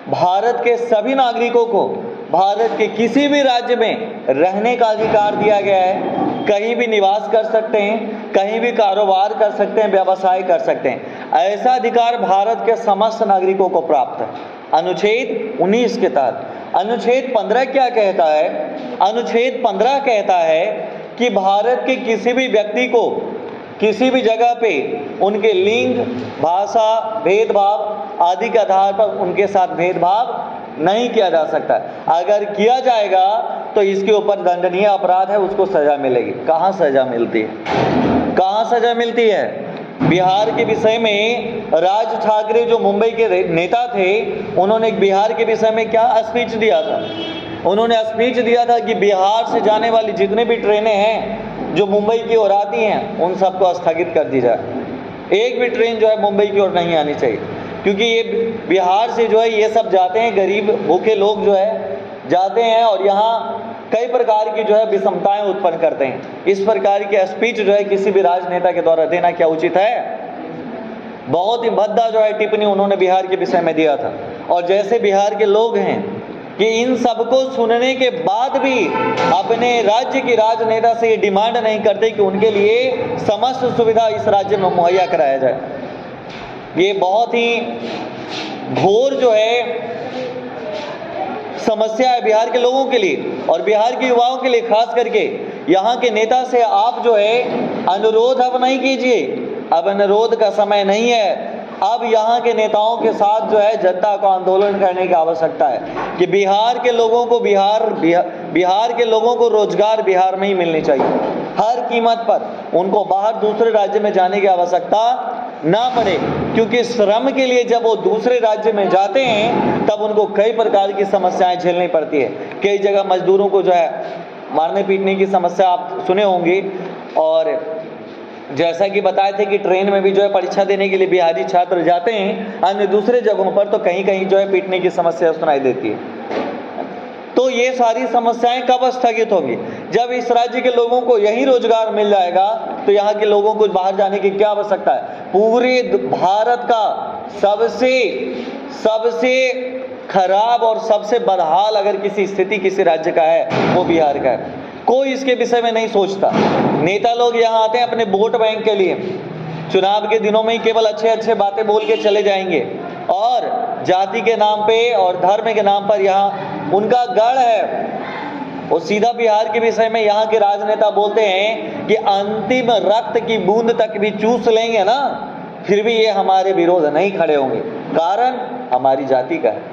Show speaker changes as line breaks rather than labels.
भारत के सभी नागरिकों को भारत के किसी भी राज्य में रहने का अधिकार दिया गया है। कहीं भी निवास कर सकते हैं, कहीं भी कारोबार कर सकते हैं, व्यवसाय कर सकते हैं। ऐसा अधिकार भारत के समस्त नागरिकों को प्राप्त है अनुच्छेद 19 के तहत। अनुच्छेद 15 क्या कहता है? अनुच्छेद 15 कहता है कि भारत के किसी भी व्यक्ति को किसी भी जगह पे उनके लिंग, भाषा, भेदभाव आदि के आधार पर उनके साथ भेदभाव नहीं किया जा सकता। अगर किया जाएगा तो इसके ऊपर दंडनीय अपराध है, उसको सजा मिलेगी। कहाँ सजा मिलती है? कहाँ सजा मिलती है? बिहार के विषय में राज ठाकरे जो मुंबई के नेता थे, उन्होंने बिहार के विषय में क्या स्पीच दिया था? उन्होंने स्पीच दिया था कि बिहार से जाने वाली जितने भी ट्रेनें हैं जो मुंबई की ओर आती हैं, उन सबको स्थगित कर दी जाए। एक भी ट्रेन जो है मुंबई की ओर नहीं आनी चाहिए, क्योंकि ये बिहार से जो है ये सब जाते हैं, गरीब भूखे लोग जो है जाते हैं और यहाँ कई प्रकार की जो है विषमताएं उत्पन्न करते हैं। इस प्रकार की स्पीच जो है किसी भी राजनेता के द्वारा देना क्या उचित है? बहुत ही भद्दा जो है टिप्पणी उन्होंने बिहार के विषय में दिया था। और जैसे बिहार के लोग हैं कि इन सबको सुनने के बाद भी अपने राज्य की राजनेता से ये डिमांड नहीं करते कि उनके लिए समस्त सुविधा इस राज्य में मुहैया कराया जाए। ये बहुत ही घोर जो है समस्या है बिहार के लोगों के लिए और बिहार के युवाओं के लिए खास करके। यहाँ के नेता से आप जो है अनुरोध अब नहीं कीजिए, अब अनुरोध का समय नहीं है। अब यहाँ के नेताओं के साथ जो है जनता को आंदोलन करने की आवश्यकता है कि बिहार के लोगों को बिहार के लोगों को रोजगार बिहार में ही मिलनी चाहिए हर कीमत पर। उनको बाहर दूसरे राज्य में जाने की आवश्यकता ना पड़े, क्योंकि श्रम के लिए जब वो दूसरे राज्य में जाते हैं तब उनको कई प्रकार की समस्याएं झेलनी पड़ती है। कई जगह मजदूरों को जो है मारने पीटने की समस्या आप सुने होंगे। और जैसा कि बताए थे कि ट्रेन में भी जो है परीक्षा देने के लिए बिहारी छात्र जाते हैं, अन्य दूसरे जगहों पर तो कहीं कहीं जो है पीटने की समस्या सुनाई देती है। तो ये सारी समस्याएं कब स्थगित होंगी? जब इस राज्य के लोगों को यही रोजगार मिल जाएगा तो यहाँ के लोगों को बाहर जाने की क्या आवश्यकता है? पूरे भारत का सबसे खराब और सबसे बदहाल अगर किसी स्थिति किसी राज्य का है वो बिहार का है। कोई इसके विषय में नहीं सोचता। नेता लोग यहाँ आते हैं अपने वोट बैंक के लिए, चुनाव के दिनों में ही केवल अच्छे बातें बोल के चले जाएंगे और जाति के नाम पे और धर्म के नाम पर यहाँ उनका गढ़ है। वो सीधा बिहार के विषय में यहाँ के राजनेता बोलते हैं कि अंतिम रक्त की बूंद तक भी चूस लेंगे ना, फिर भी ये हमारे विरोध नहीं खड़े होंगे। कारण हमारी जाति का है।